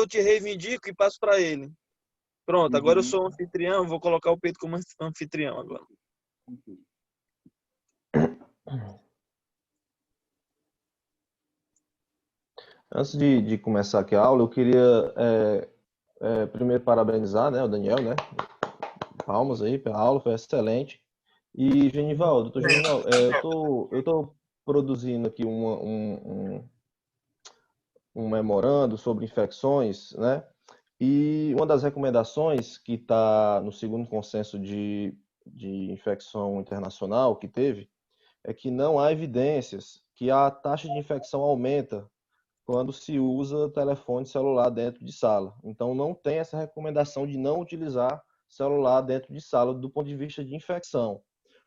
eu te reivindico e passo para ele. Pronto, agora eu Uhum. sou anfitrião, vou colocar o Pedro como anfitrião agora. Antes de começar aqui a aula, eu queria primeiro parabenizar, né, o Daniel, né? Palmas aí pela aula, foi excelente. E Genival, doutor Genival, eu tô produzindo aqui um memorando sobre infecções, né? E uma das recomendações que está no segundo consenso de infecção internacional que teve é que não há evidências que a taxa de infecção aumenta quando se usa telefone celular dentro de sala. Então, não tem essa recomendação de não utilizar celular dentro de sala do ponto de vista de infecção.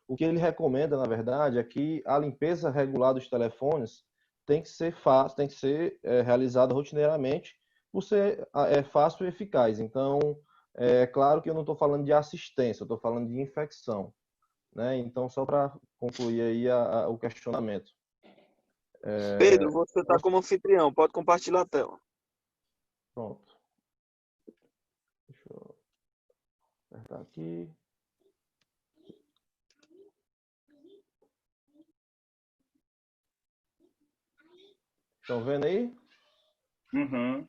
O que ele recomenda, na verdade, é que a limpeza regular dos telefones tem que ser fácil, tem que ser realizada rotineiramente, por ser fácil e eficaz. Então, é claro que eu não estou falando de assistência, eu estou falando de infecção, né? Então, só para concluir aí o questionamento. Pedro, você está como anfitrião, pode compartilhar a tela. Pronto. Deixa eu apertar aqui. Estão vendo aí? Uhum.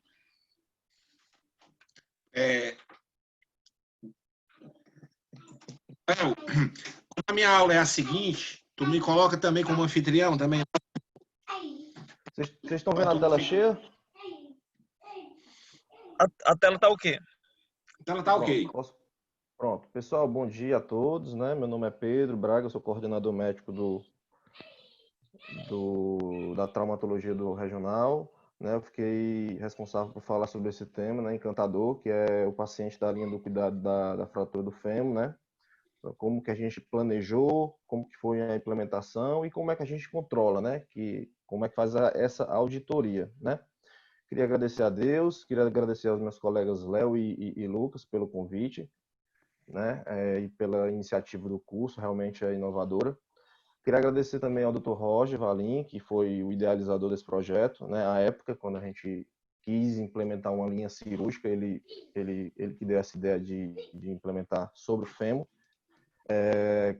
A minha aula é a seguinte, tu me coloca também como anfitrião também? Vocês estão vendo a tela cheia? A tela tá o quê? A tela tá ok. Pronto. Pessoal, bom dia a todos, né? Meu nome é Pedro Braga, eu sou coordenador médico da traumatologia do regional, né? Eu fiquei responsável por falar sobre esse tema, né? Encantador, que é o paciente da linha do cuidado da fratura do fêmur, né? Como que a gente planejou, como que foi a implementação e como é que a gente controla, né? Como é que faz essa auditoria, né? Queria agradecer a Deus, queria agradecer aos meus colegas Léo e Lucas pelo convite, né? E pela iniciativa do curso, realmente é inovadora. Queria agradecer também ao Dr. Roger Valim, que foi o idealizador desse projeto, né? À época, quando a gente quis implementar uma linha cirúrgica, ele que deu essa ideia de implementar sobre o fêmur.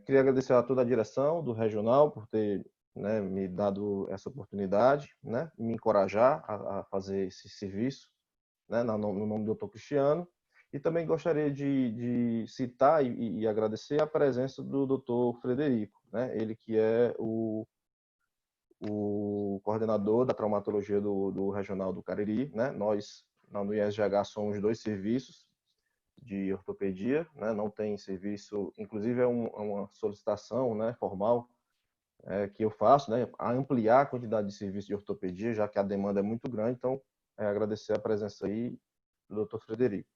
Queria agradecer a toda a direção do regional por ter, né, me dado essa oportunidade, né, me encorajar a fazer esse serviço, né, no nome do Dr. Cristiano. E também gostaria de citar e agradecer a presença do Dr. Frederico, né, ele que é o coordenador da traumatologia do regional do Cariri, né. Nós, no ISGH, somos 2 serviços de ortopedia, né? Não tem serviço, inclusive é uma solicitação, né, formal que eu faço, né, a ampliar a quantidade de serviços de ortopedia, já que a demanda é muito grande. Então, agradecer a presença aí do Dr. Frederico.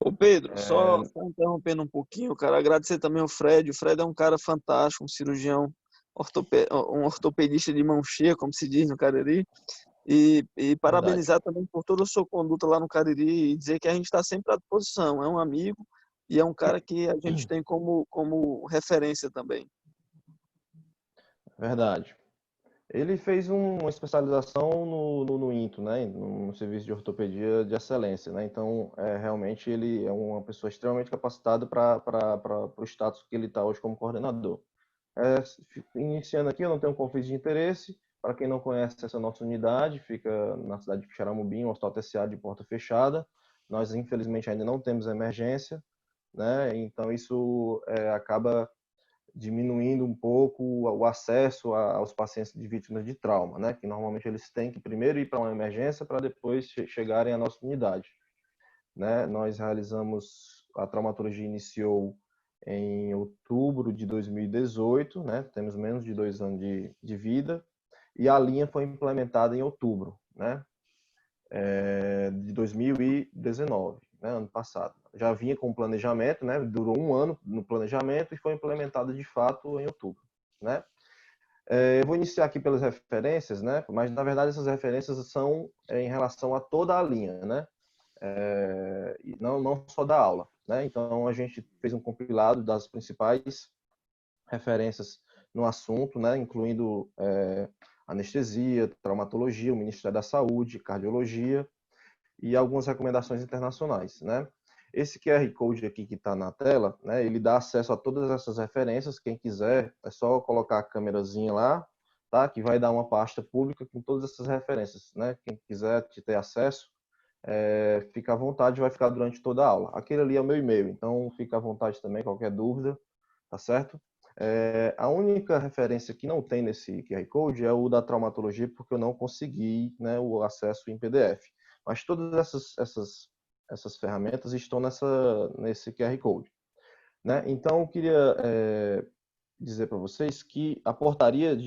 Ô Pedro, só interrompendo um pouquinho, cara, agradecer também ao Fred. O Fred é um cara fantástico, um cirurgião, um ortopedista de mão cheia, como se diz no Cariri. E parabenizar também por toda a sua conduta lá no Cariri e dizer que a gente está sempre à disposição. É um amigo e é um cara que a gente tem como referência também. Verdade. Ele fez uma especialização no INTO, né, no Serviço de Ortopedia de Excelência, né? Então, realmente ele é uma pessoa extremamente capacitada para o status que ele está hoje como coordenador. Iniciando aqui, eu não tenho conflito de interesse. Para quem não conhece, essa nossa unidade fica na cidade de Xaramubim, um hospital terciário de porta fechada. Nós, infelizmente, ainda não temos emergência, né? Então, isso acaba diminuindo um pouco o acesso aos pacientes de vítimas de trauma, né? Que normalmente eles têm que primeiro ir para uma emergência para depois chegarem à nossa unidade, né? Nós a traumatologia iniciou em outubro de 2018, né? Temos menos de 2 anos de vida, e a linha foi implementada em outubro, né? De 2019, né? Ano passado. Já vinha com planejamento, né? Durou 1 ano no planejamento e foi implementada de fato em outubro, né? Eu vou iniciar aqui pelas referências, né? Mas na verdade essas referências são em relação a toda a linha, né? Não só da aula, né? Então a gente fez um compilado das principais referências no assunto, né? Incluindo anestesia, traumatologia, o Ministério da Saúde, cardiologia, e algumas recomendações internacionais, né? Esse QR Code aqui que está na tela, né, ele dá acesso a todas essas referências. Quem quiser, é só colocar a câmerazinha lá, tá? Que vai dar uma pasta pública com todas essas referências, né? Quem quiser ter acesso, fica à vontade, vai ficar durante toda a aula. Aquele ali é o meu e-mail, então fica à vontade também, qualquer dúvida, tá certo? A única referência que não tem nesse QR Code é o da traumatologia, porque eu não consegui, né, o acesso em PDF. Mas todas essas ferramentas estão nesse QR Code, né? Então, eu queria dizer para vocês que a portaria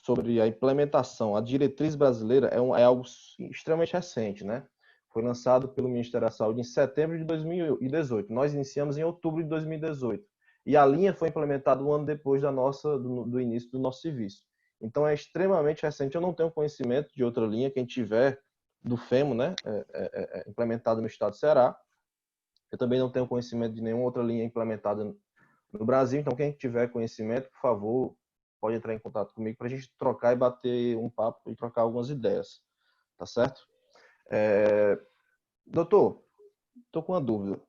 sobre a implementação, a diretriz brasileira é algo extremamente recente, né? Foi lançado pelo Ministério da Saúde em setembro de 2018. Nós iniciamos em outubro de 2018. E a linha foi implementada um ano depois do início do nosso serviço. Então, é extremamente recente. Eu não tenho conhecimento de outra linha. Quem tiver do FEMO, né, implementado no estado do Ceará. Eu também não tenho conhecimento de nenhuma outra linha implementada no Brasil. Então, quem tiver conhecimento, por favor, pode entrar em contato comigo para a gente trocar e bater um papo e trocar algumas ideias. Tá certo? Doutor, estou com uma dúvida.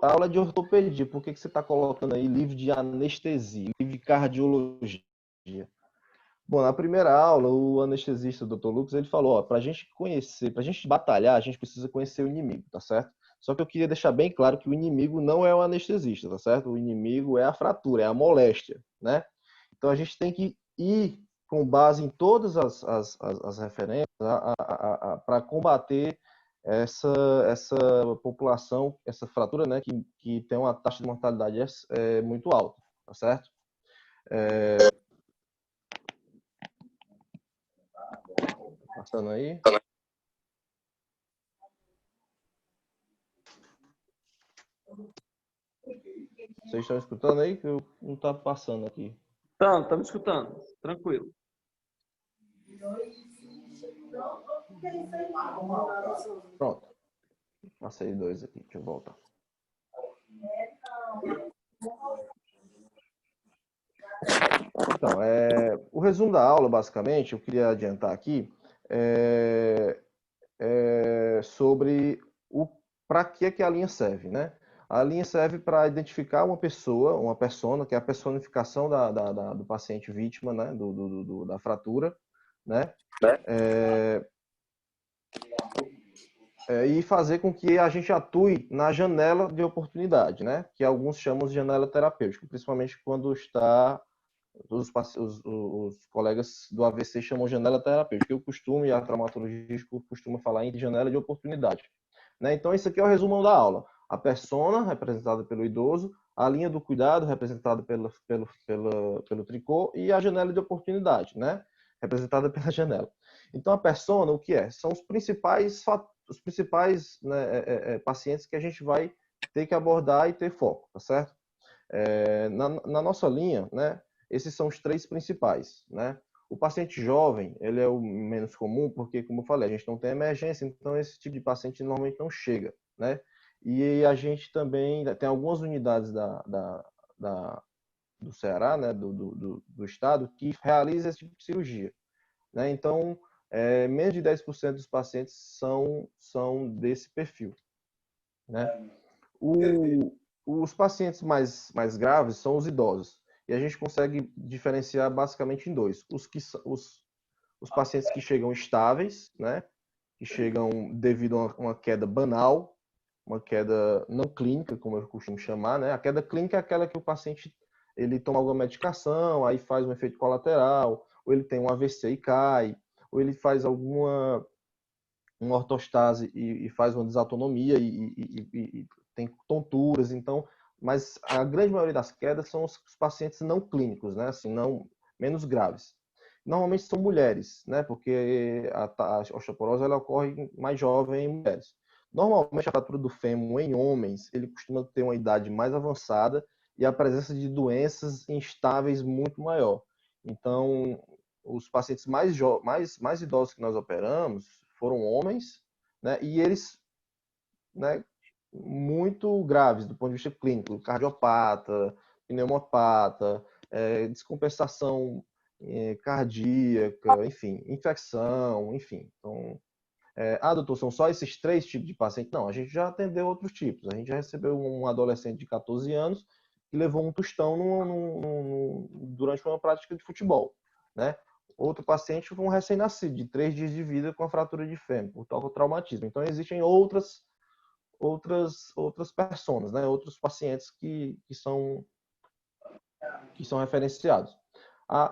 A aula de ortopedia, por que você está colocando aí livro de anestesia, livro de cardiologia? Bom, na primeira aula, o anestesista, o Dr. Lucas, ele falou, para a gente conhecer, para a gente batalhar, a gente precisa conhecer o inimigo, tá certo? Só que eu queria deixar bem claro que o inimigo não é o anestesista, tá certo? O inimigo é a fratura, é a moléstia, né? Então a gente tem que ir com base em todas as referências para combater essa população, essa fratura, né? Que tem uma taxa de mortalidade muito alta, tá certo? Passando aí. Vocês estão escutando aí? Que eu não está passando aqui. Tá me escutando. Tranquilo. Pronto. Passei 2 aqui. Deixa eu voltar. Então, o resumo da aula, basicamente, eu queria adiantar aqui, sobre para que a linha serve, né? A linha serve para identificar uma pessoa, uma persona, que é a personificação do paciente vítima, né? Da fratura, né? E fazer com que a gente atue na janela de oportunidade, né? Que alguns chamam de janela terapêutica, principalmente quando está os colegas do AVC chamam janela terapêutica. Eu costumo, e a traumatologia costuma falar em janela de oportunidade. Né? Então, isso aqui é o resumão da aula. A persona, representada pelo idoso, a linha do cuidado, representada pelo tricô, e a janela de oportunidade, né? Representada pela janela. Então, a persona, o que é? São os principais né, pacientes que a gente vai ter que abordar e ter foco, tá certo? Na nossa linha, né, esses são os 3 principais, né? O paciente jovem, ele é o menos comum, porque, como eu falei, a gente não tem emergência, então esse tipo de paciente normalmente não chega, né? E a gente também tem algumas unidades do Ceará, né, do estado, que realiza esse tipo de cirurgia, né? Então, menos de 10% dos pacientes são desse perfil, né? Os pacientes mais graves são os idosos. E a gente consegue diferenciar basicamente em 2. Os pacientes que chegam estáveis, né? Que chegam devido a uma queda banal, uma queda não clínica, como eu costumo chamar, né? A queda clínica é aquela que o paciente ele toma alguma medicação, aí faz um efeito colateral, ou ele tem um AVC e cai, ou ele faz uma ortostase e faz uma desautonomia e tem tonturas, então, mas a grande maioria das quedas são os pacientes não clínicos, né, assim, não menos graves. Normalmente são mulheres, né, porque a osteoporose ela ocorre mais jovem em mulheres. Normalmente a fratura do fêmur em homens, ele costuma ter uma idade mais avançada e a presença de doenças instáveis muito maior. Então, os pacientes mais idosos que nós operamos foram homens, né, e eles, né, muito graves do ponto de vista clínico, cardiopata, pneumopata, descompensação cardíaca, enfim, infecção, enfim. Então, doutor, são só esses 3 tipos de paciente? Não, a gente já atendeu outros tipos. A gente já recebeu um adolescente de 14 anos que levou um tostão durante uma prática de futebol, né? Outro paciente foi um recém-nascido, de 3 dias de vida com a fratura de fêmur, por traumatismo. Então, existem outras personas, né? Outros pacientes que são referenciados.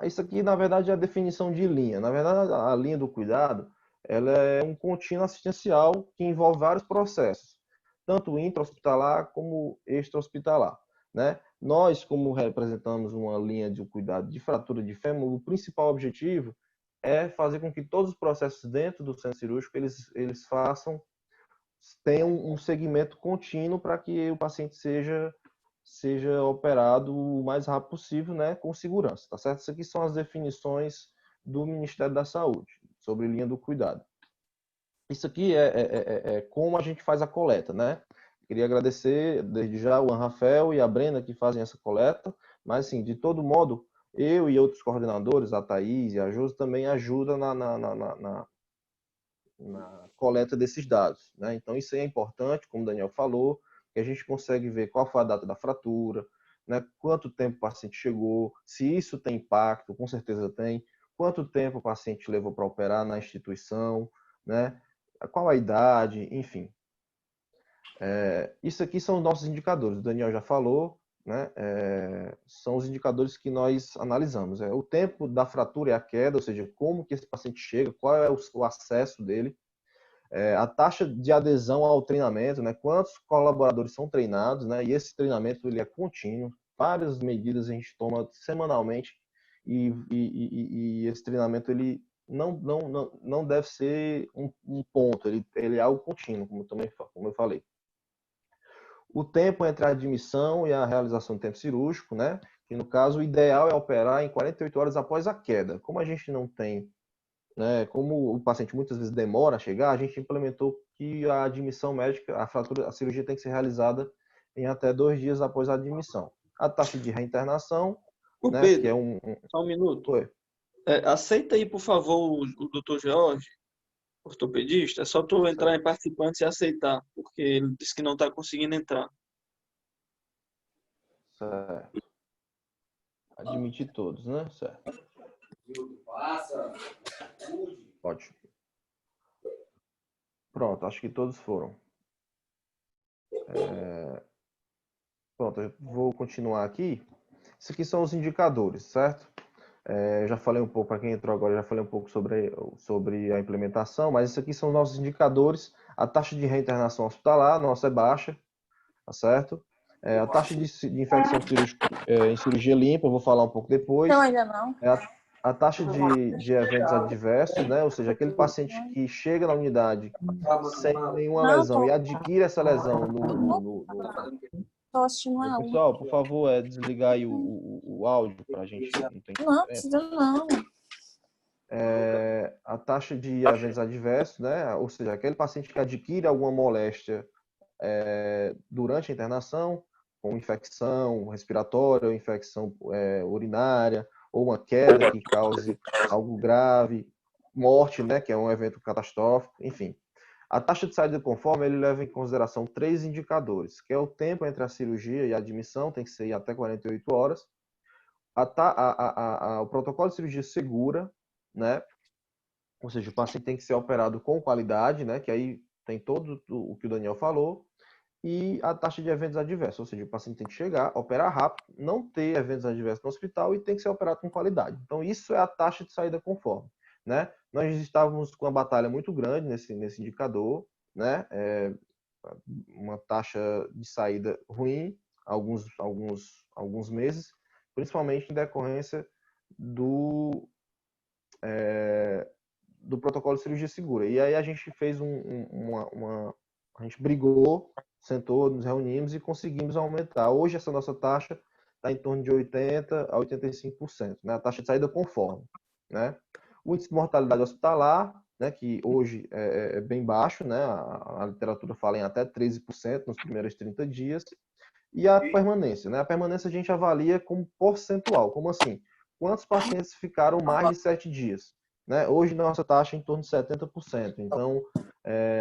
Isso aqui, na verdade, é a definição de linha. Na verdade, a linha do cuidado, ela é um contínuo assistencial que envolve vários processos, tanto intra-hospitalar como extra-hospitalar, né? Nós, como representamos uma linha de cuidado de fratura de fêmur, o principal objetivo é fazer com que todos os processos dentro do centro cirúrgico, eles tenham um segmento contínuo para que o paciente seja operado o mais rápido possível, né, com segurança, tá certo? Isso aqui são as definições do Ministério da Saúde sobre linha do cuidado. Isso aqui é como a gente faz a coleta, né? Queria agradecer desde já o Rafael e a Brenda que fazem essa coleta, mas assim, de todo modo, eu e outros coordenadores, a Thaís e a Josi, também ajudam na coleta desses dados, né? Então isso é importante, como o Daniel falou, que a gente consegue ver qual foi a data da fratura, né? Quanto tempo o paciente chegou, se isso tem impacto, com certeza tem, quanto tempo o paciente levou para operar na instituição, né? Qual a idade, enfim. Isso aqui são os nossos indicadores, o Daniel já falou, né? São os indicadores que nós analisamos. O tempo da fratura e a queda, ou seja, como que esse paciente chega, qual é o acesso dele, a taxa de adesão ao treinamento, né? Quantos colaboradores são treinados, né? E esse treinamento ele é contínuo, várias medidas a gente toma semanalmente e esse treinamento ele não deve ser um ponto, ele é algo contínuo, como eu falei. O tempo entre a admissão e a realização do tempo cirúrgico, né? Que no caso o ideal é operar em 48 horas após a queda. Como a gente não tem, né? Como o paciente muitas vezes demora a chegar, a gente implementou que a admissão médica, a cirurgia tem que ser realizada em até 2 dias após a admissão. A taxa de reinternação, né? Pedro, Que é só um minuto. Oi. Aceita aí, por favor, o Dr. George, ortopedista. É só tu entrar em participantes e aceitar, porque ele disse que não está conseguindo entrar. Certo. Admitir todos, né? Certo. Ótimo. Pronto, acho que todos foram. Pronto, eu vou continuar aqui. Isso aqui são os indicadores, certo? Eu já falei um pouco, para quem entrou agora, já falei um pouco sobre a implementação, mas isso aqui são os nossos indicadores. A taxa de reinternação hospitalar, nossa é baixa, tá certo? A taxa de infecção cirúrgica em cirurgia limpa, eu vou falar um pouco depois. Não, ainda não. A taxa de eventos adversos, né? Ou seja, aquele paciente que chega na unidade sem nenhuma lesão e adquire essa lesão Tô assistindo ela. Pessoal, por favor, desligar aí o áudio para a gente não ter Não, precisa não. a taxa de eventos adversos, né? Ou seja, aquele paciente que adquire alguma moléstia durante a internação, com infecção respiratória, ou infecção urinária, ou uma queda que cause algo grave, morte, né? Que é um evento catastrófico, enfim. A taxa de saída conforme ele leva em consideração 3 indicadores, que é o tempo entre a cirurgia e a admissão, tem que ser até 48 horas. O protocolo de cirurgia segura, né? Ou seja, o paciente tem que ser operado com qualidade, né? Que aí tem todo o que o Daniel falou. E a taxa de eventos adversos, ou seja, o paciente tem que chegar, operar rápido, não ter eventos adversos no hospital e tem que ser operado com qualidade. Então, isso é a taxa de saída conforme, né? Nós estávamos com uma batalha muito grande nesse indicador, né? Uma taxa de saída ruim, alguns meses, principalmente em decorrência do protocolo de cirurgia segura. E aí a gente fez a gente brigou, sentou, nos reunimos e conseguimos aumentar. Hoje essa nossa taxa está em torno de 80% a 85%, né? A taxa de saída conforme, né? O índice de mortalidade hospitalar, né, que hoje é bem baixo, né? A literatura fala em até 13% nos primeiros 30 dias. E a permanência, né? A permanência a gente avalia como percentual, como assim? Quantos pacientes ficaram mais de 7 dias? né? Hoje nossa taxa é em torno de 70%. Então,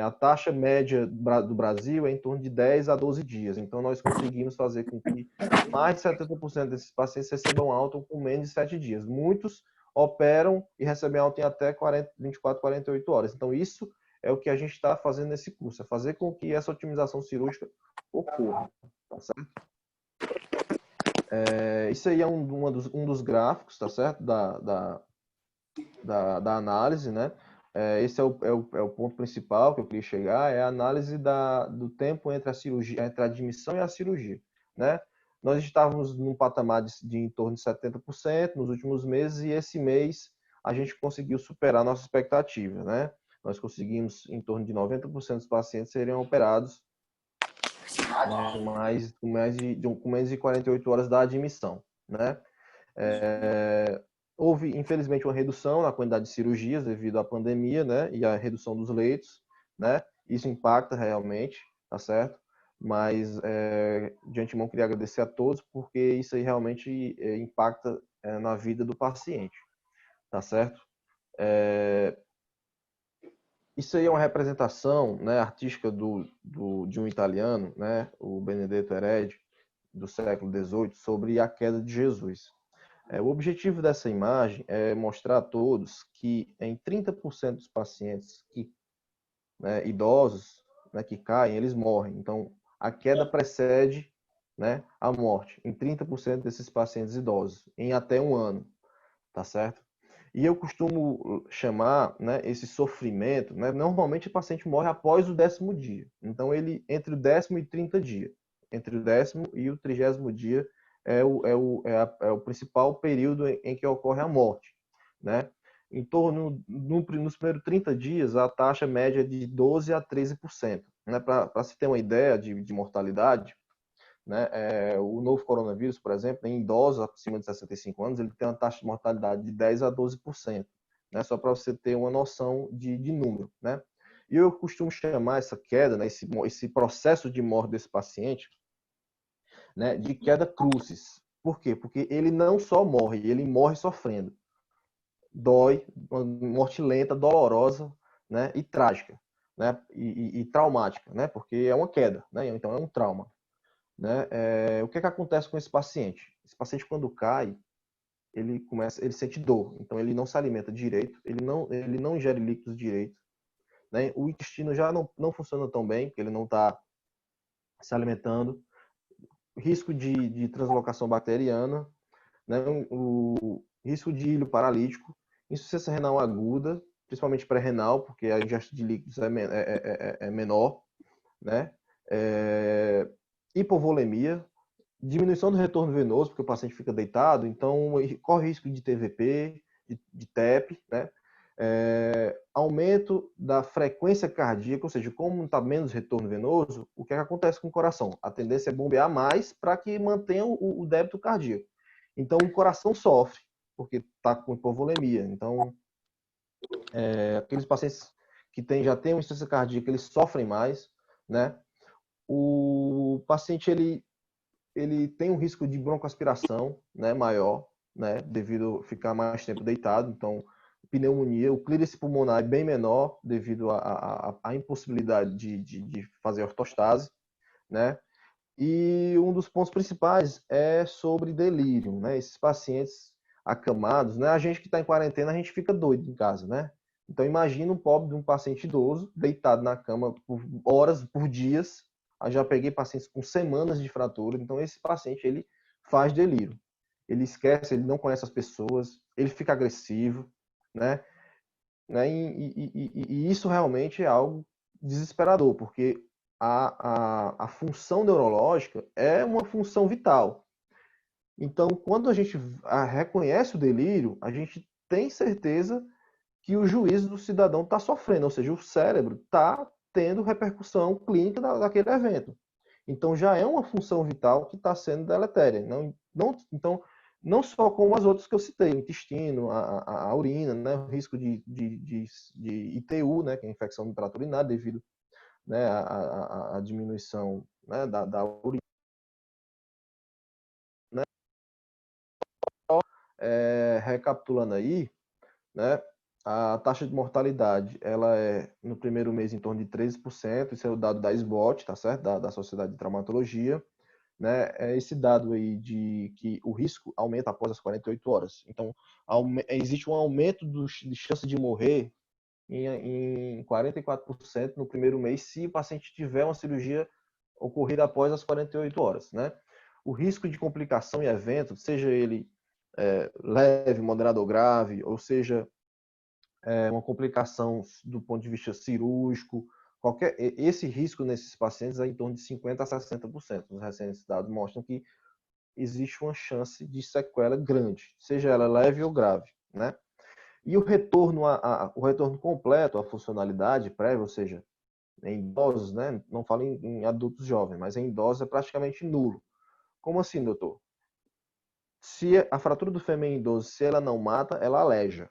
a taxa média do Brasil é em torno de 10 a 12 dias. Então, nós conseguimos fazer com que mais de 70% desses pacientes recebam alta com menos de 7 dias. Muitos operam e recebem alta em até 24, 48 horas. Então, isso é o que a gente está fazendo nesse curso, é fazer com que essa otimização cirúrgica ocorra. Tá certo? Isso aí é um dos gráficos, tá certo? Da análise, né? Esse é o ponto principal que eu queria chegar, é a análise do tempo entre a cirurgia, entre a admissão e a cirurgia, né? Nós estávamos num patamar de em torno de 70% nos últimos meses, e esse mês a gente conseguiu superar a nossa expectativa, né? Nós conseguimos em torno de 90% dos pacientes seriam operados com menos de 48 horas da admissão, né? Houve, infelizmente, uma redução na quantidade de cirurgias devido à pandemia, né? E à redução dos leitos, né? Isso impacta realmente, tá certo? Mas, de antemão, queria agradecer a todos, porque isso aí realmente impacta na vida do paciente, tá certo? Isso aí é uma representação, né, artística de um italiano, né, o Benedetto Erede, do século XVIII, sobre a queda de Jesus. O objetivo dessa imagem é mostrar a todos que em 30% dos pacientes idosos, né, que caem, eles morrem. Então, a queda precede, né, a morte em 30% desses pacientes idosos, em até um ano, tá certo? E eu costumo chamar, né, esse sofrimento, né, normalmente o paciente morre após o 10º dia. Então, ele entre o 10º e 30 dias. Entre o 10º e o 30º dia é o principal período em que ocorre a morte, né? Em torno, nos primeiros 30 dias, a taxa média é de 12 a 13%. Né? Para se ter uma ideia de mortalidade, né? O novo coronavírus, por exemplo, em idosos acima de 65 anos, ele tem uma taxa de mortalidade de 10 a 12%, né? Só para você ter uma noção de número, né? E eu costumo chamar essa queda, né, esse processo de morte desse paciente, né, de queda crucis. Por quê? Porque ele não só morre, ele morre sofrendo. Dói, uma morte lenta, dolorosa, né, e trágica, né, e traumática, né, porque é uma queda, né, então é um trauma. Né? O que acontece com esse paciente? Esse paciente, quando cai, ele sente dor, então ele não se alimenta direito, ele não ingere líquidos direito, né? O intestino já não funciona tão bem, porque ele não está se alimentando, risco de translocação bacteriana, né? O risco de ilho paralítico, insuficiência renal aguda, principalmente pré-renal, porque a ingestão de líquidos é menor, né? Hipovolemia, diminuição do retorno venoso, porque o paciente fica deitado, então corre risco de TVP, de TEP, né? Aumento da frequência cardíaca, ou seja, como está menos retorno venoso, o que acontece com o coração? A tendência é bombear mais para que mantenha o débito cardíaco. Então, o coração sofre, porque está com hipovolemia. Então, aqueles pacientes que já têm uma insuficiência cardíaca, eles sofrem mais, né? O paciente, ele tem um risco de broncoaspiração, né, maior, né, devido a ficar mais tempo deitado. Então, pneumonia, o clírice pulmonar é bem menor devido à impossibilidade de fazer ortostase, né? E um dos pontos principais é sobre delírio, né? Esses pacientes acamados, né? A gente que está em quarentena, a gente fica doido em casa, né? Então, imagina um pobre de um paciente idoso deitado na cama por horas, por dias. Eu já peguei pacientes com semanas de fratura. Então, esse paciente, ele faz delírio. Ele esquece, ele não conhece as pessoas, ele fica agressivo, né? E isso realmente é algo desesperador, porque a função neurológica é uma função vital. Então, quando a gente reconhece o delírio, a gente tem certeza que o juízo do cidadão está sofrendo, ou seja, o cérebro está tendo repercussão clínica daquele evento. Então, já é uma função vital que está sendo deletéria. Então, não só como as outras que eu citei, o intestino, a urina, né, o risco de ITU, né, que é infecção do trato urinário, devido, né, à diminuição, né, da urina. Né? Recapitulando aí, né, A taxa de mortalidade, ela é, no primeiro mês, em torno de 13%, isso é o dado da SBOT, tá certo? Da Sociedade de Traumatologia, né? É esse dado aí de que o risco aumenta após as 48 horas. Então, existe um aumento de chance de morrer em 44% no primeiro mês, se o paciente tiver uma cirurgia ocorrida após as 48 horas, né? O risco de complicação e evento, seja ele leve, moderado ou grave, ou seja, uma complicação do ponto de vista cirúrgico, esse risco nesses pacientes é em torno de 50% a 60%. Os recentes dados mostram que existe uma chance de sequela grande, seja ela leve ou grave, né? E o retorno, o retorno completo à funcionalidade prévia, ou seja, em idosos, né? Não falo em adultos jovens, mas em idosos é praticamente nulo. Como assim, doutor? Se a fratura do fêmur em idoso, se ela não mata, ela aleja.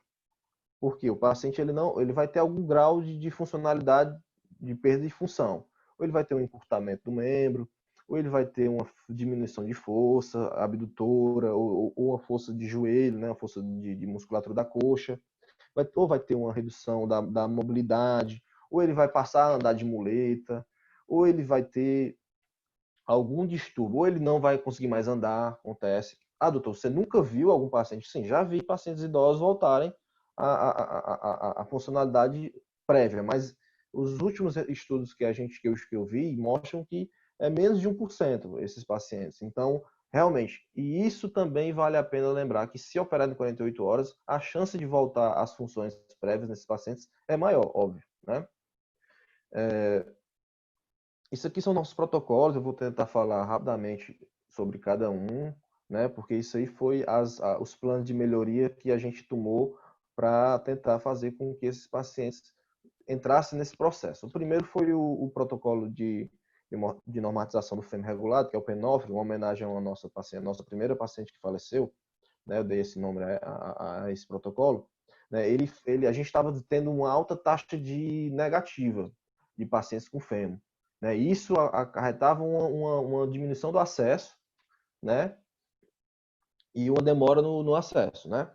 Porque o paciente ele vai ter algum grau de funcionalidade de perda de função. Ou ele vai ter um encurtamento do membro, ou ele vai ter uma diminuição de força abdutora, ou uma força de joelho, né, uma força de musculatura da coxa, ou vai ter uma redução da mobilidade, ou ele vai passar a andar de muleta, ou ele vai ter algum distúrbio, ou ele não vai conseguir mais andar, acontece. Ah, doutor, você nunca viu algum paciente? Sim, já vi pacientes idosos voltarem à funcionalidade prévia, mas os últimos estudos que eu vi mostram que é menos de 1% esses pacientes. Então, realmente, e isso também vale a pena lembrar que se operado em 48 horas, a chance de voltar às funções prévias nesses pacientes é maior, óbvio, né? Isso aqui são nossos protocolos, eu vou tentar falar rapidamente sobre cada um, né? Porque isso aí foi os planos de melhoria que a gente tomou para tentar fazer com que esses pacientes entrassem nesse processo. O primeiro foi o protocolo de normatização do fêmur regulado, que é o PENOFRE, uma homenagem a nossa paciente, nossa primeira paciente que faleceu, né? Eu dei esse nome a esse protocolo. Né? A gente estava tendo uma alta taxa de negativa de pacientes com fêmur. Né? Isso acarretava uma diminuição do acesso, né? E uma demora no acesso, né?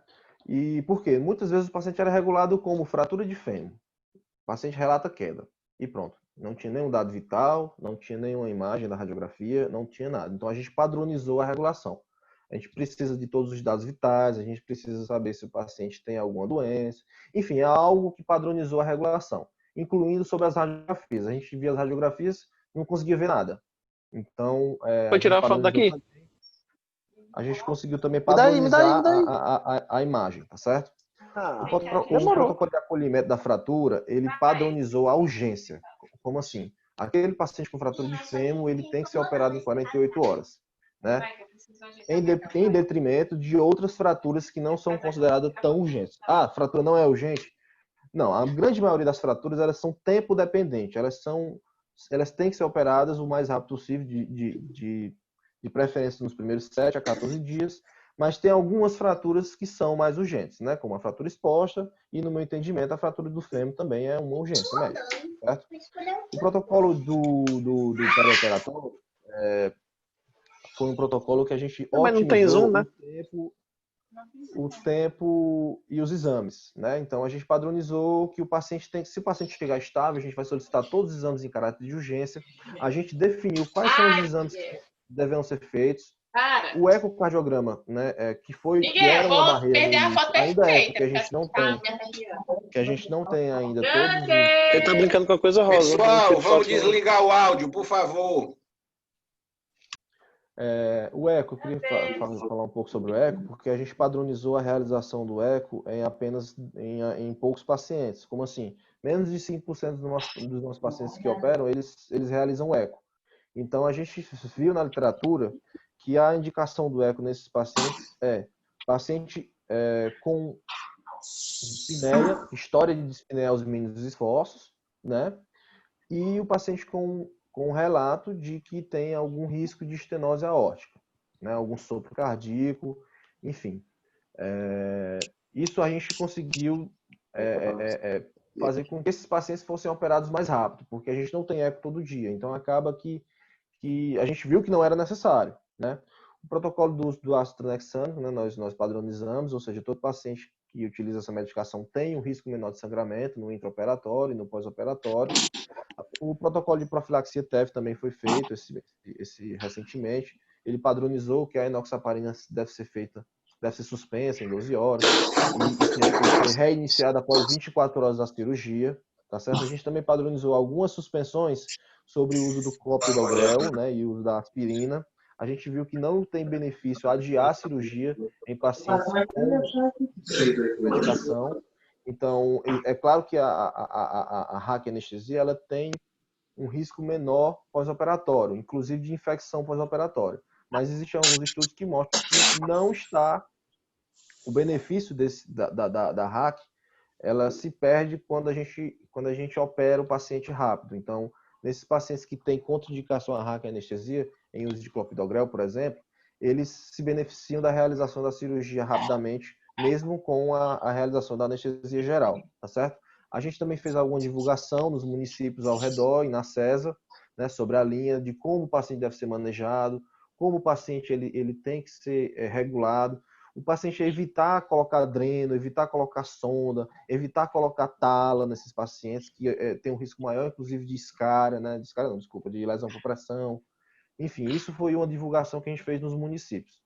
E por quê? Muitas vezes o paciente era regulado como fratura de fêmur. O paciente relata queda e pronto. Não tinha nenhum dado vital, não tinha nenhuma imagem da radiografia, não tinha nada. Então a gente padronizou a regulação. A gente precisa de todos os dados vitais, a gente precisa saber se o paciente tem alguma doença. Enfim, é algo que padronizou a regulação, incluindo sobre as radiografias. A gente via as radiografias e não conseguia ver nada. Então, Vou tirar a foto daqui. A gente conseguiu também padronizar a imagem, tá certo? O protocolo de acolhimento da fratura, ele padronizou a urgência. Como assim? Aquele paciente com fratura de fêmur, ele tem que ser operado em 48 horas, né? Em detrimento de outras fraturas que não são consideradas tão urgentes. Ah, a fratura não é urgente? Não, a grande maioria das fraturas, elas são tempo dependentes. Elas têm que ser operadas o mais rápido possível, de preferência nos primeiros 7 a 14 dias, mas tem algumas fraturas que são mais urgentes, né? Como a fratura exposta e, no meu entendimento, a fratura do fêmur também é uma urgência médica, certo? O protocolo do perioperatório foi um protocolo que a gente otimizou o tempo e os exames, né? Então a gente padronizou que o paciente se o paciente chegar estável, a gente vai solicitar todos os exames em caráter de urgência. A gente definiu quais são os exames que deverão ser feitos. O ecocardiograma, né, que era uma barreira no início, ainda é, porque a gente não tem ainda todos os... Ele tá brincando com a coisa rosa. Pessoal, vamos desligar o áudio, por favor. O eco, eu queria falar um pouco sobre o eco, porque a gente padronizou a realização do eco em poucos pacientes. Como assim? Menos de 5% dos nossos pacientes que operam, eles realizam eco. Então, a gente viu na literatura que a indicação do eco nesses pacientes é paciente com dispneia, história de dispneia aos mínimos esforços, né? E o paciente com relato de que tem algum risco de estenose aórtica, né? Algum sopro cardíaco, enfim. Isso a gente conseguiu fazer com que esses pacientes fossem operados mais rápido, porque a gente não tem eco todo dia. Então, acaba que a gente viu que não era necessário, né? O protocolo do ácido tranexâmico, né, nós padronizamos, ou seja, todo paciente que utiliza essa medicação tem um risco menor de sangramento no intraoperatório e no pós-operatório. O protocolo de profilaxia TEF também foi feito recentemente. Ele padronizou que a enoxaparina deve ser suspensa em 12 horas e ser reiniciada após 24 horas da cirurgia, tá certo? A gente também padronizou algumas suspensões sobre o uso do clopidogrel, né, e o uso da aspirina. A gente viu que não tem benefício adiar a cirurgia em pacientes com medicação. Então, é claro que a RAC anestesia ela tem um risco menor pós-operatório, inclusive de infecção pós-operatória. Mas existem alguns estudos que mostram que não está o benefício da RAC, ela se perde quando a gente opera o paciente rápido. Então, nesses pacientes que têm contraindicação à RAC anestesia, em uso de clopidogrel, por exemplo, eles se beneficiam da realização da cirurgia rapidamente, mesmo com a realização da anestesia geral, tá certo? A gente também fez alguma divulgação nos municípios ao redor e na CESA, né, sobre a linha de como o paciente deve ser manejado, como o paciente ele tem que ser regulado, o paciente evitar colocar dreno, evitar colocar sonda, evitar colocar tala nesses pacientes que tem um risco maior, inclusive de escária, né? De escária não, desculpa, de lesão por pressão. Enfim, isso foi uma divulgação que a gente fez nos municípios.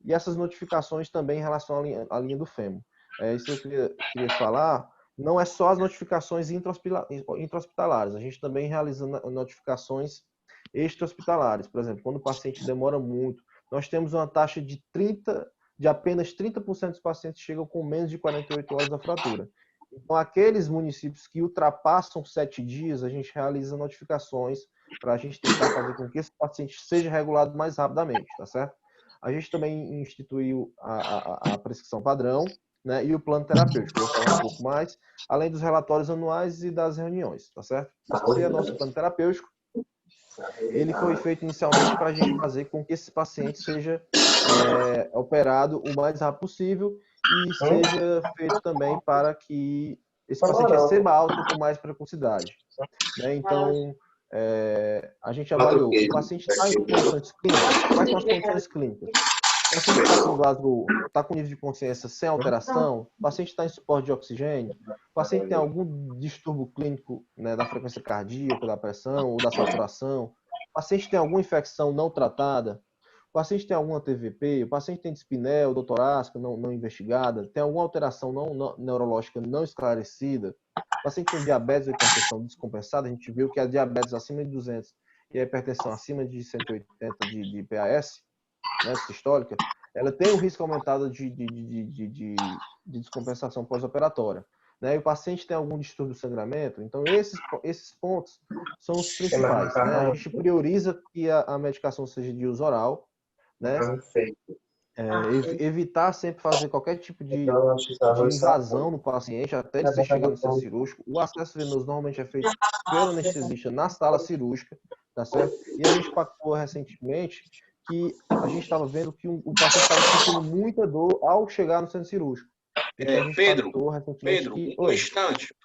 E essas notificações também em relação à linha do fêmur. Isso eu queria falar, não é só as notificações intra-hospitalares, a gente também realiza notificações extra-hospitalares. Por exemplo, quando o paciente demora muito, nós temos uma taxa de apenas 30% dos pacientes chegam com menos de 48 horas da fratura. Então, aqueles municípios que ultrapassam 7 dias, a gente realiza notificações para a gente tentar fazer com que esse paciente seja regulado mais rapidamente, tá certo? A gente também instituiu a prescrição padrão, né, e o plano terapêutico. Vou falar um pouco mais, além dos relatórios anuais e das reuniões, tá certo? Esse seria nosso plano terapêutico. Ele foi feito inicialmente para a gente fazer com que esse paciente seja operado o mais rápido possível e seja feito também para que esse paciente receba alta com mais precocidade, né? Então, a gente avaliou, o paciente está em condições clínicas. Quais são as condições clínicas? O paciente está com Glasgow, está com nível de consciência sem alteração, o paciente está em suporte de oxigênio, o paciente tem algum distúrbio clínico, né, da frequência cardíaca, da pressão ou da saturação, o paciente tem alguma infecção não tratada, o paciente tem alguma TVP, o paciente tem dispneia ou torácica não investigada, tem alguma alteração neurológica não esclarecida, o paciente tem diabetes ou hipertensão descompensada, a gente viu que a diabetes acima de 200 e a hipertensão acima de 180 de PAS, né, sistólica, ela tem um risco aumentado de descompensação pós-operatória. Né? E o paciente tem algum distúrbio do sangramento, então esses pontos são os principais. Né? A gente prioriza que a medicação seja de uso oral, né? Evitar sempre fazer qualquer tipo de invasão no paciente, até ele chegar no centro cirúrgico. O acesso venoso normalmente é feito pelo anestesista na sala cirúrgica, tá certo? E a gente pactuou recentemente que a gente estava vendo que o paciente estava sentindo muita dor ao chegar no centro cirúrgico. Então, a gente Pedro, que... um instante.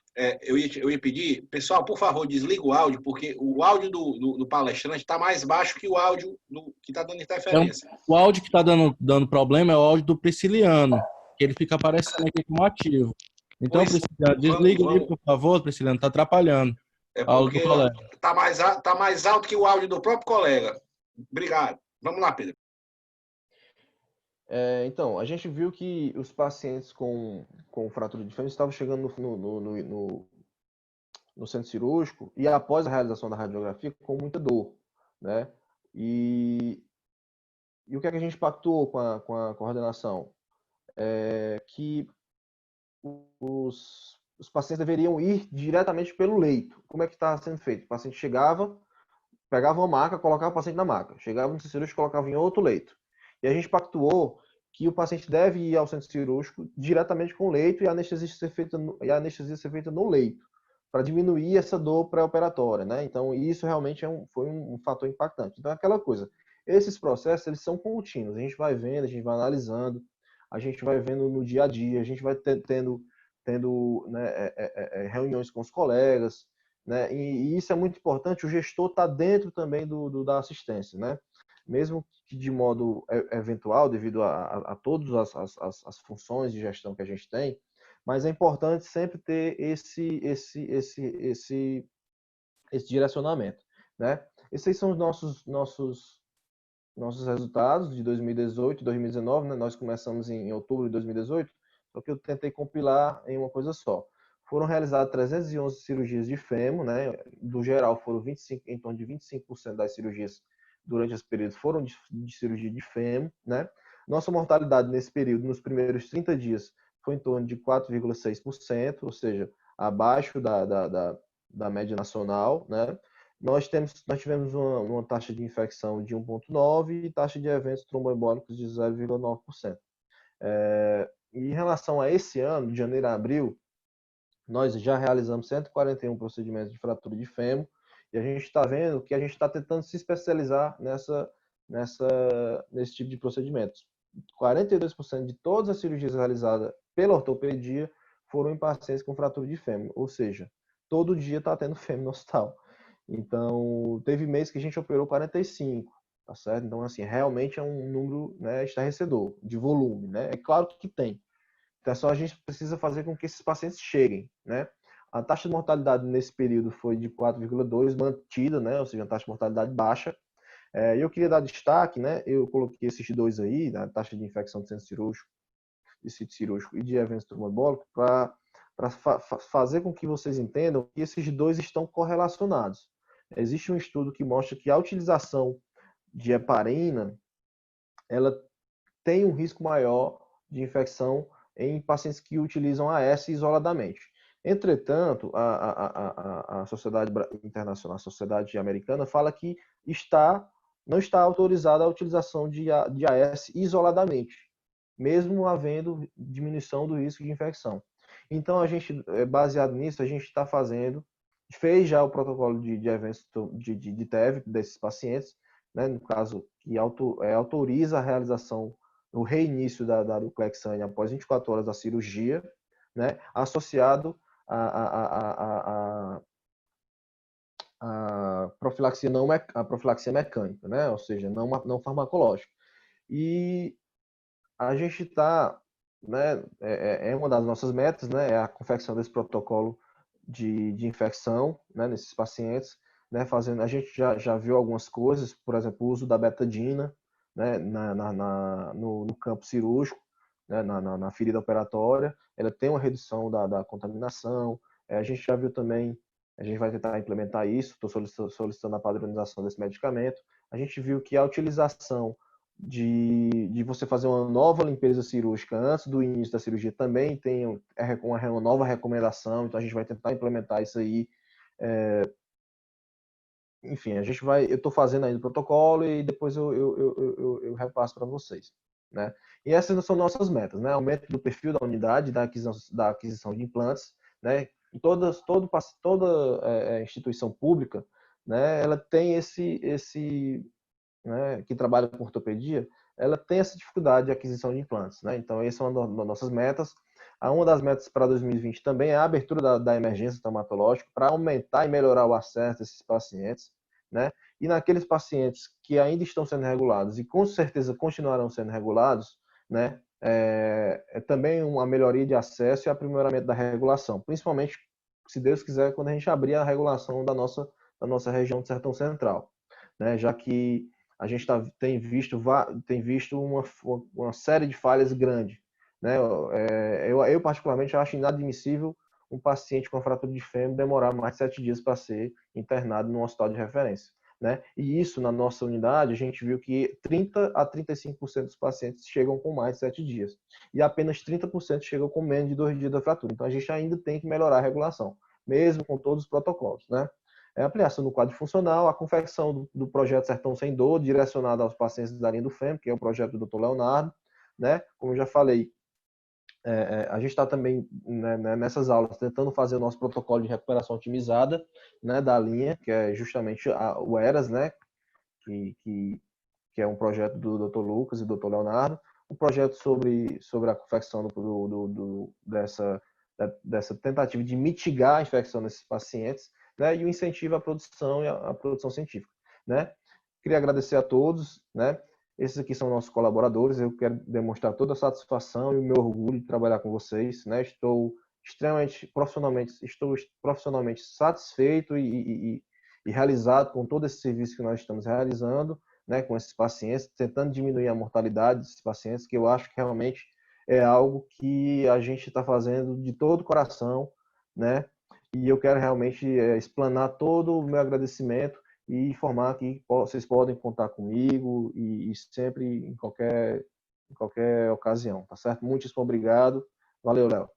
Eu ia pedir, pessoal, por favor, desliga o áudio, porque o áudio do palestrante está mais baixo que o áudio que está dando interferência. O áudio que está dando problema é o áudio do Prisciliano, que ele fica aparecendo aqui como ativo. Então, Prisciliano, desliga aí, por favor, Prisciliano, está atrapalhando. É porque está mais alto que o áudio do próprio colega. Obrigado. Vamos lá, Pedro. Então, a gente viu que os pacientes com fratura de fêmur estavam chegando no centro cirúrgico e após a realização da radiografia com muita dor, né? E o que é que a gente pactuou com a coordenação? Que os pacientes deveriam ir diretamente pelo leito. Como é que está sendo feito? O paciente chegava, pegava uma maca, colocava o paciente na maca. Chegava no centro cirúrgico, colocava em outro leito. E a gente pactuou que o paciente deve ir ao centro cirúrgico diretamente com o leito e a anestesia ser feita no leito, para diminuir essa dor pré-operatória, né? Então, isso realmente foi um fator impactante. Então, aquela coisa, esses processos, eles são contínuos. A gente vai vendo, a gente vai analisando, a gente vai vendo no dia a dia, a gente vai tendo né, reuniões com os colegas, né? E isso é muito importante, o gestor está dentro também da assistência, né? Mesmo que de modo eventual, devido a todas as funções de gestão que a gente tem, Mas é importante sempre ter esse direcionamento, né? Esses são os nossos resultados de 2018 e 2019, né? Nós começamos em outubro de 2018, só que eu tentei compilar em uma coisa só. Foram realizadas 311 cirurgias de fêmur, né? Do geral, foram em torno de 25% das cirurgias durante esse período foram de cirurgia de fêmur, né? Nossa mortalidade nesse período, nos primeiros 30 dias, foi em torno de 4,6%, ou seja, abaixo da média nacional, né? Nós tivemos uma taxa de infecção de 1,9% e taxa de eventos tromboembólicos de 0,9%. Em relação a esse ano, de janeiro a abril, nós já realizamos 141 procedimentos de fratura de fêmur e a gente está vendo que a gente está tentando se especializar nesse tipo de procedimentos. 42% de todas as cirurgias realizadas pela ortopedia foram em pacientes com fratura de fêmur, ou seja, todo dia está tendo fêmur no hospital. Então, teve mês que a gente operou 45, tá certo? Então, assim, realmente é um número, né, estarrecedor de volume, né? É claro que tem. Então, só a gente precisa fazer com que esses pacientes cheguem, né? A taxa de mortalidade nesse período foi de 4,2, mantida, né? Ou seja, uma taxa de mortalidade baixa. E eu queria dar destaque, né? Eu coloquei esses dois aí, né? A taxa de infecção de centro cirúrgico, de sítio cirúrgico e de eventos tromboembólicos, para fazer com que vocês entendam que esses dois estão correlacionados. Existe um estudo que mostra que a utilização de heparina, ela tem um risco maior de infecção em pacientes que utilizam AS isoladamente. Entretanto, a Sociedade Internacional, a Sociedade Americana, fala que não está autorizada a utilização de AS isoladamente, mesmo havendo diminuição do risco de infecção. Então, baseado nisso, a gente fez já o protocolo de eventos de TEV desses pacientes, né, no caso, que autoriza a realização, o reinício da Duclexane após 24 horas da cirurgia, né, associado a profilaxia mecânica, né, ou seja, não farmacológica. E a gente está, né, é uma das nossas metas, né, é a confecção desse protocolo de infecção, né, nesses pacientes, né, a gente já viu algumas coisas, por exemplo, o uso da betadina, né, no campo cirúrgico, né, na ferida operatória, ela tem uma redução da contaminação. A gente já viu também, a gente vai tentar implementar isso, estou solicitando a padronização desse medicamento. A gente viu que a utilização de você fazer uma nova limpeza cirúrgica antes do início da cirurgia também tem uma nova recomendação, então a gente vai tentar implementar isso aí. Enfim, eu estou fazendo ainda o protocolo e depois eu repasso para vocês, né? E essas são nossas metas, né? Aumento do perfil da unidade, da aquisição de implantes, né? Toda instituição pública, né? Ela tem né, que trabalha com ortopedia, ela tem essa dificuldade de aquisição de implantes, né? Então, essa é uma das nossas metas. Uma das metas para 2020 também é a abertura da emergência traumatológica para aumentar e melhorar o acesso desses pacientes, né? E naqueles pacientes que ainda estão sendo regulados e com certeza continuarão sendo regulados, né? É também uma melhoria de acesso e aprimoramento da regulação, principalmente, se Deus quiser, quando a gente abrir a regulação da nossa região do Sertão Central, né? Já que a gente tem visto uma série de falhas grandes, né? Eu particularmente acho inadmissível um paciente com fratura de fêmur demorar mais de 7 dias para ser internado num hospital de referência, né? E isso, na nossa unidade, a gente viu que 30 a 35% dos pacientes chegam com mais de 7 dias e apenas 30% chegam com menos de 2 dias da fratura. Então, a gente ainda tem que melhorar a regulação, mesmo com todos os protocolos, né? A ampliação do quadro funcional, a confecção do projeto Sertão Sem Dor, direcionado aos pacientes da linha do FEM, que é o projeto do Dr. Leonardo, né? Como eu já falei, a gente está também, né, nessas aulas tentando fazer o nosso protocolo de recuperação otimizada, né, da linha, que é justamente o ERAS, né, que é um projeto do Dr. Lucas e do Dr. Leonardo, um projeto sobre a confecção dessa tentativa de mitigar a infecção desses pacientes, né, e o incentivo à produção e à produção científica, né. Queria agradecer a todos, né. Esses aqui são nossos colaboradores, eu quero demonstrar toda a satisfação e o meu orgulho de trabalhar com vocês, né? Estou profissionalmente satisfeito e realizado com todo esse serviço que nós estamos realizando, né, com esses pacientes, tentando diminuir a mortalidade desses pacientes, que eu acho que realmente é algo que a gente está fazendo de todo o coração, né? E eu quero realmente explanar todo o meu agradecimento e informar que vocês podem contar comigo e sempre em qualquer ocasião, tá certo? Muitíssimo obrigado. Valeu, Léo.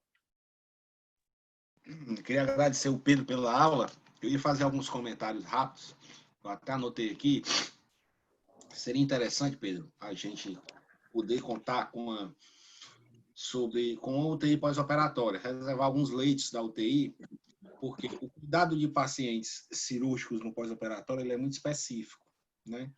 Queria agradecer o Pedro pela aula. Eu ia fazer alguns comentários rápidos. Eu até anotei aqui. Seria interessante, Pedro, a gente poder contar com a UTI pós-operatória, reservar alguns leitos da UTI, porque o cuidado de pacientes cirúrgicos no pós-operatório ele é muito específico, né?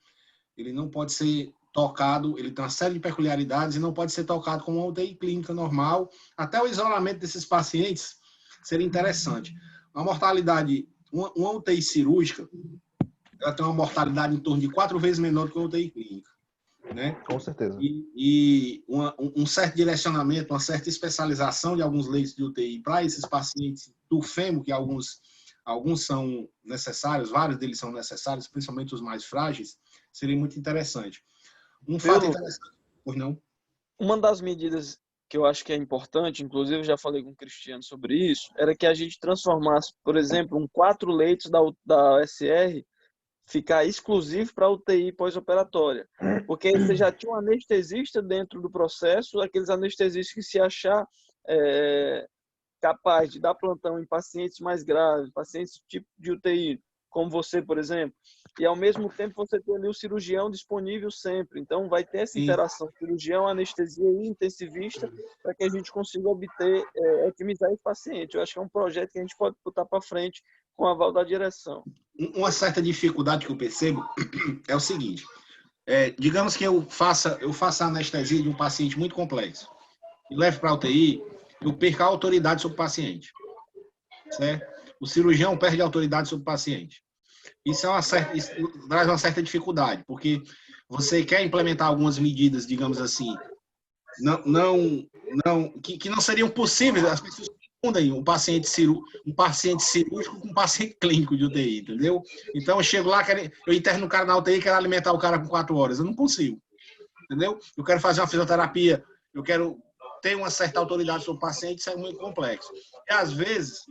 Ele não pode ser tocado, ele tem uma série de peculiaridades e não pode ser tocado como uma UTI clínica normal. Até o isolamento desses pacientes seria interessante. Uma mortalidade, uma UTI cirúrgica, ela tem uma mortalidade em torno de 4 vezes menor do que uma UTI clínica, né? Com certeza. E um certo direcionamento, uma certa especialização de alguns leitos de UTI para esses pacientes do fêmur, que alguns são necessários, vários deles são necessários, principalmente os mais frágeis, seria muito interessante. Fato interessante, pois não? Uma das medidas que eu acho que é importante, inclusive eu já falei com o Cristiano sobre isso, era que a gente transformasse, por exemplo, 4 leitos da SR ficar exclusivo para UTI pós-operatória. Porque aí você já tinha um anestesista dentro do processo, aqueles anestesistas que se achar capaz de dar plantão em pacientes mais graves, pacientes tipo de UTI, como você, por exemplo, e ao mesmo tempo você tem ali o cirurgião disponível sempre. Então vai ter essa interação cirurgião, anestesia e intensivista para que a gente consiga otimizar esse paciente. Eu acho que é um projeto que a gente pode botar para frente com o aval da direção. Uma certa dificuldade que eu percebo é o seguinte, digamos que eu faça a anestesia de um paciente muito complexo e leve para a UTI, eu perco a autoridade sobre o paciente, certo? O cirurgião perde a autoridade sobre o paciente. Isso traz uma certa dificuldade, porque você quer implementar algumas medidas, digamos assim, que não seriam possíveis, as pessoas confundem um paciente cirúrgico com um paciente clínico de UTI, entendeu? Então eu chego lá, eu interno o cara na UTI e quero alimentar o cara com 4 horas, eu não consigo, entendeu? Eu quero fazer uma fisioterapia, eu quero ter uma certa autoridade sobre o paciente, isso é muito complexo. E às vezes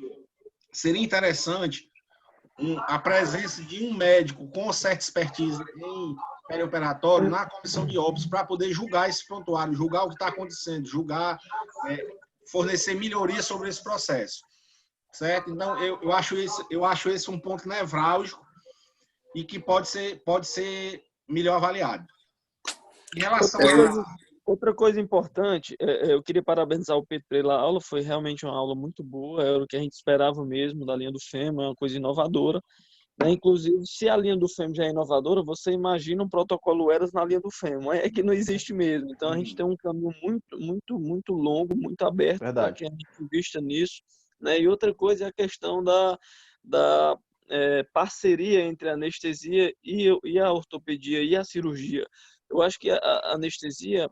seria interessante a presença de um médico com certa expertise em perioperatório na comissão de óbitos para poder julgar esse prontuário, julgar o que está acontecendo, fornecer melhorias sobre esse processo, certo? Então, eu acho esse um ponto nevrálgico e que pode ser melhor avaliado. Em relação Outra coisa importante, eu queria parabenizar o Pedro pela aula, foi realmente uma aula muito boa, era o que a gente esperava mesmo da linha do FEM, é uma coisa inovadora, né? Inclusive, se a linha do FEM já é inovadora, você imagina um protocolo ERAS na linha do FEM, é que não existe mesmo. Então, a gente tem um caminho muito, muito, muito longo, muito aberto para que a gente invista nisso, né? E outra coisa é a questão da parceria entre a anestesia e a ortopedia e a cirurgia. Eu acho que a anestesia,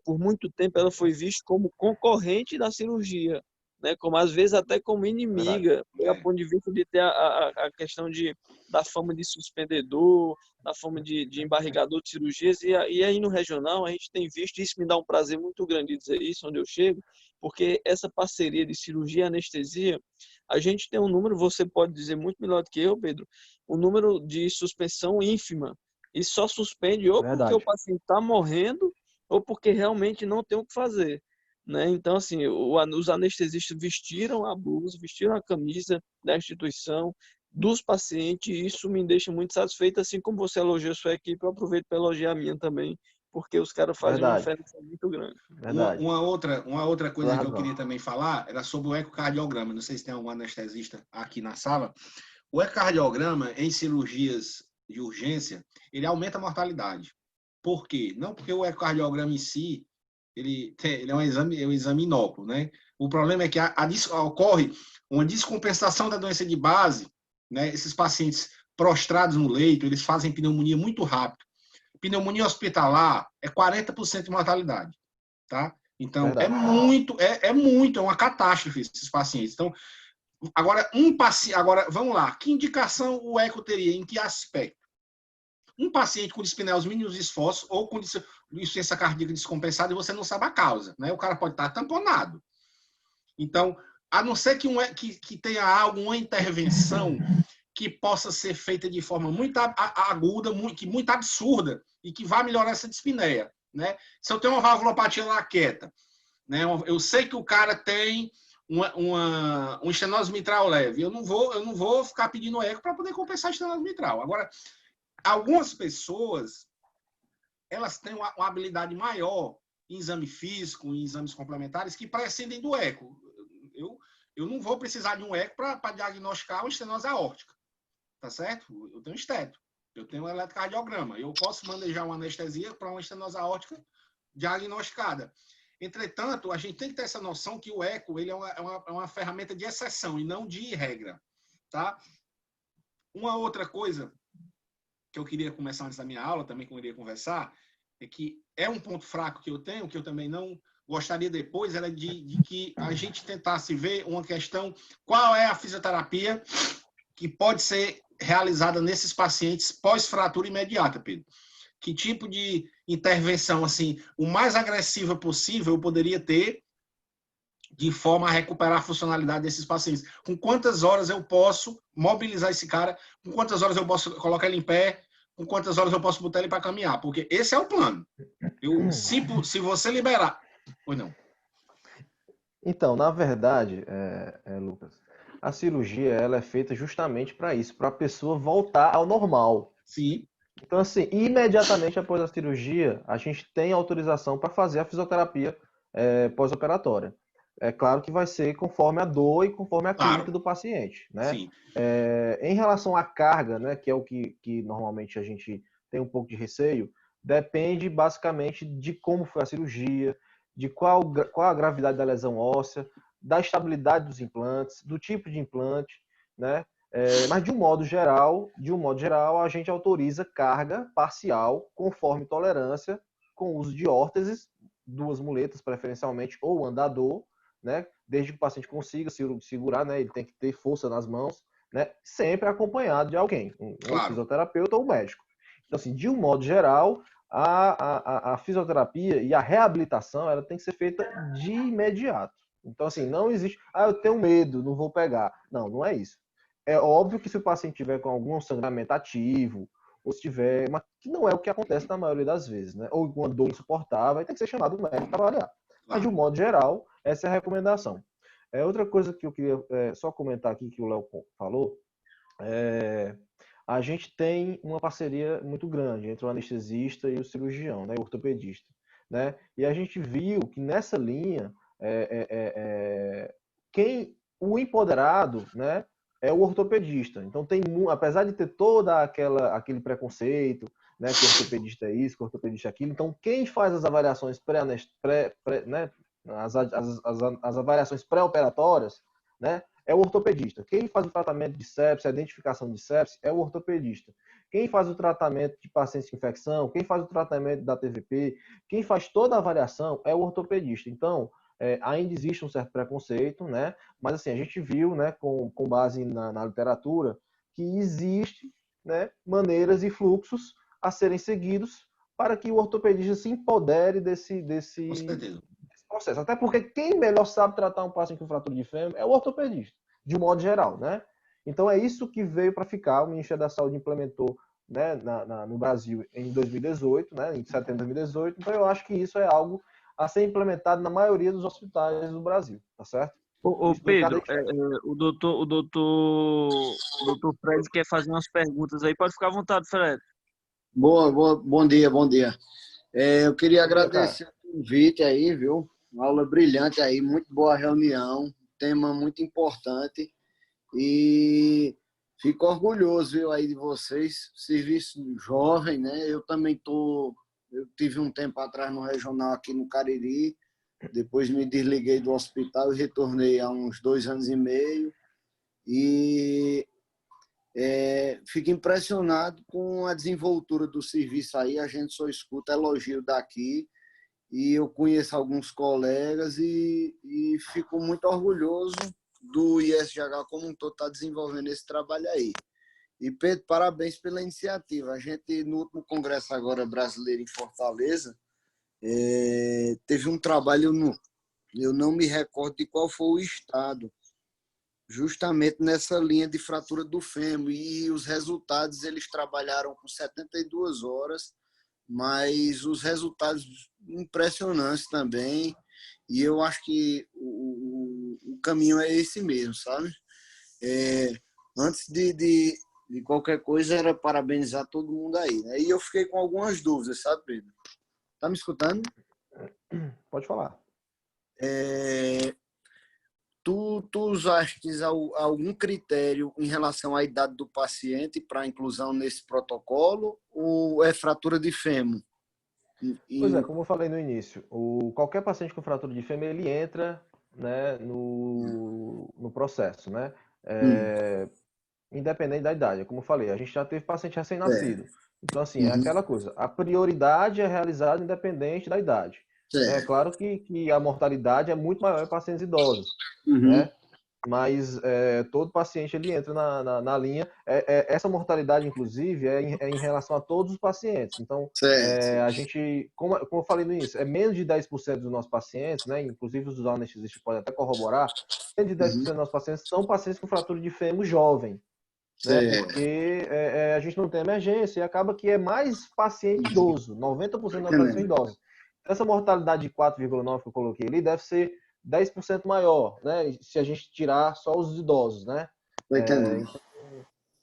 por muito tempo, ela foi vista como concorrente da cirurgia, né? Como às vezes até como inimiga, do ponto de vista de ter a questão da fama de suspendedor, da fama de embarrigador de cirurgias, e aí no regional a gente tem visto, isso me dá um prazer muito grande de dizer isso, onde eu chego, porque essa parceria de cirurgia e anestesia, a gente tem um número, você pode dizer muito melhor do que eu, Pedro, um número de suspensão ínfima, e só suspende ou porque o paciente está morrendo ou porque realmente não tem o que fazer, né? Então, assim, os anestesistas vestiram a blusa, vestiram a camisa da instituição, dos pacientes, e isso me deixa muito satisfeito, assim como você elogia a sua equipe, eu aproveito para elogiar a minha também, porque os caras fazem uma diferença muito grande. Uma outra coisa que eu queria também falar era sobre o ecocardiograma. Não sei se tem algum anestesista aqui na sala. O ecocardiograma, em cirurgias de urgência, ele aumenta a mortalidade. Por quê? Não porque o ecocardiograma em si, ele é um exame inócuo, né? O problema é que ocorre uma descompensação da doença de base, né? Esses pacientes prostrados no leito, eles fazem pneumonia muito rápido. pneumonia hospitalar é 40% de mortalidade, tá? Então, Verdade. é uma catástrofe esses pacientes. Então, agora, vamos lá. Que indicação o eco teria? Em que aspecto? Um paciente com dispneia aos mínimos esforços ou com insuficiência cardíaca descompensada e você não sabe a causa, né? O cara pode estar tamponado. Então, a não ser que tenha alguma intervenção que possa ser feita de forma muito aguda, muito absurda, e que vai melhorar essa dispneia, né? Se eu tenho uma valvulopatia laqueta, né? Eu sei que o cara tem um estenose mitral leve, eu não vou ficar pedindo eco para poder compensar a estenose mitral. Agora, algumas pessoas, elas têm uma habilidade maior em exame físico, em exames complementares, que prescindem do eco. Eu não vou precisar de um eco para diagnosticar uma estenose aórtica, tá certo? Eu tenho esteto, eu tenho um eletrocardiograma, eu posso manejar uma anestesia para uma estenose aórtica diagnosticada. Entretanto, a gente tem que ter essa noção que o eco ele é uma ferramenta de exceção e não de regra, tá? Uma outra coisa que eu queria começar antes da minha aula, também que eu iria conversar, é que é um ponto fraco que eu tenho, que eu também não gostaria depois, era de que a gente tentasse ver uma questão, qual é a fisioterapia que pode ser realizada nesses pacientes pós-fratura imediata, Pedro. Que tipo de intervenção, assim, o mais agressiva possível eu poderia ter de forma a recuperar a funcionalidade desses pacientes? Com quantas horas eu posso mobilizar esse cara? Com quantas horas eu posso colocar ele em pé? Com quantas horas eu posso botar ele para caminhar? Porque esse é o plano. Se você liberar... Pois não. Então, na verdade, Lucas, a cirurgia ela é feita justamente para isso, para a pessoa voltar ao normal. Sim. Então, assim, imediatamente após a cirurgia, a gente tem autorização para fazer a fisioterapia pós-operatória. É claro que vai ser conforme a dor e conforme a clínica do paciente, né? Sim. Em relação à carga, né, que é o que normalmente a gente tem um pouco de receio, depende basicamente de como foi a cirurgia, de qual a gravidade da lesão óssea, da estabilidade dos implantes, do tipo de implante, né? Mas de um modo geral, a gente autoriza carga parcial conforme tolerância, com uso de órteses, 2 muletas preferencialmente, ou andador, né? Desde que o paciente consiga segurar, né? Ele tem que ter força nas mãos, né? Sempre acompanhado de alguém, um fisioterapeuta ou um médico. Então, assim, de um modo geral, a fisioterapia e a reabilitação ela tem que ser feita de imediato. Então, assim, não existe, eu tenho medo, não vou pegar. Não, não é isso. É óbvio que se o paciente tiver com algum sangramento ativo, ou se tiver, mas que não é o que acontece na maioria das vezes, né? Ou com uma dor insuportável, tem que ser chamado o médico para avaliar. Mas, de um modo geral, essa é a recomendação. Outra coisa que eu queria só comentar aqui, que o Léo falou, a gente tem uma parceria muito grande entre o anestesista e o cirurgião, né, o ortopedista, né? E a gente viu que nessa linha, o empoderado, né, é o ortopedista. Então apesar de ter toda aquele preconceito, né, que o ortopedista é isso, que o ortopedista é aquilo, então quem faz as avaliações né, as avaliações pré-operatórias, né, é o ortopedista. Quem faz o tratamento de sepsis, a identificação de sepsis, é o ortopedista. Quem faz o tratamento de pacientes com infecção, quem faz o tratamento da TVP, quem faz toda a avaliação é o ortopedista. Então, ainda existe um certo preconceito, né? Mas assim, a gente viu, né, com base na literatura, que existe, né, maneiras e fluxos a serem seguidos para que o ortopedista se empodere desse processo. Até porque quem melhor sabe tratar um paciente com fratura de fêmur é o ortopedista, de um modo geral, né? Então é isso que veio para ficar. O Ministério da Saúde implementou, né, no Brasil em 2018, né, em setembro de 2018. Então eu acho que isso é algo a ser implementado na maioria dos hospitais do Brasil, tá certo? Ô Pedro, o doutor Fred quer fazer umas perguntas aí. Pode ficar à vontade, Fred. Bom dia. Eu queria agradecer o convite aí, viu? Uma aula brilhante aí, muito boa reunião, tema muito importante e fico orgulhoso, viu, aí de vocês, serviço jovem, né? Eu tive um tempo atrás no regional aqui no Cariri, depois me desliguei do hospital e retornei há uns 2 anos e meio e Fico impressionado com a desenvoltura do serviço aí. A gente só escuta elogio daqui. E eu conheço alguns colegas e fico muito orgulhoso do ISGH como um todo estar desenvolvendo esse trabalho aí. E, Pedro, parabéns pela iniciativa. A gente, no último congresso agora brasileiro em Fortaleza, teve um trabalho, eu não me recordo de qual foi o estado, justamente nessa linha de fratura do fêmur. E os resultados, eles trabalharam com 72 horas, mas os resultados impressionantes também. E eu acho que o caminho é esse mesmo, sabe? Antes de qualquer coisa, era parabenizar todo mundo aí, né? E eu fiquei com algumas dúvidas, sabe, Pedro? Tá me escutando? Pode falar. Tu usaste algum critério em relação à idade do paciente para inclusão nesse protocolo ou é fratura de fêmur? Pois é, como eu falei no início, qualquer paciente com fratura de fêmur, ele entra, né, no processo, né? Independente da idade. Como eu falei, a gente já teve paciente recém-nascido. Então, assim, é aquela coisa. A prioridade é realizada independente da idade. É claro que a mortalidade é muito maior em pacientes idosos, né? Mas todo paciente ele entra na linha. Essa mortalidade, inclusive, é em relação a todos os pacientes. Então, a gente, como eu falei no início, é menos de 10% dos nossos pacientes, né? Inclusive os anestesistas podem até corroborar, menos de 10% dos nossos pacientes são pacientes com fratura de fêmur jovem. Né? Porque a gente não tem emergência e acaba que é mais paciente idoso, 90% da população idosa. Essa mortalidade de 4,9 que eu coloquei ali deve ser 10% maior, né? Se a gente tirar só os idosos, né?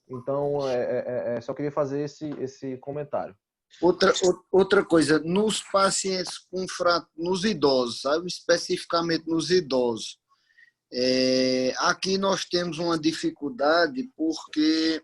Então, só queria fazer esse comentário. Outra coisa, nos pacientes nos idosos, sabe? Especificamente nos idosos, aqui nós temos uma dificuldade porque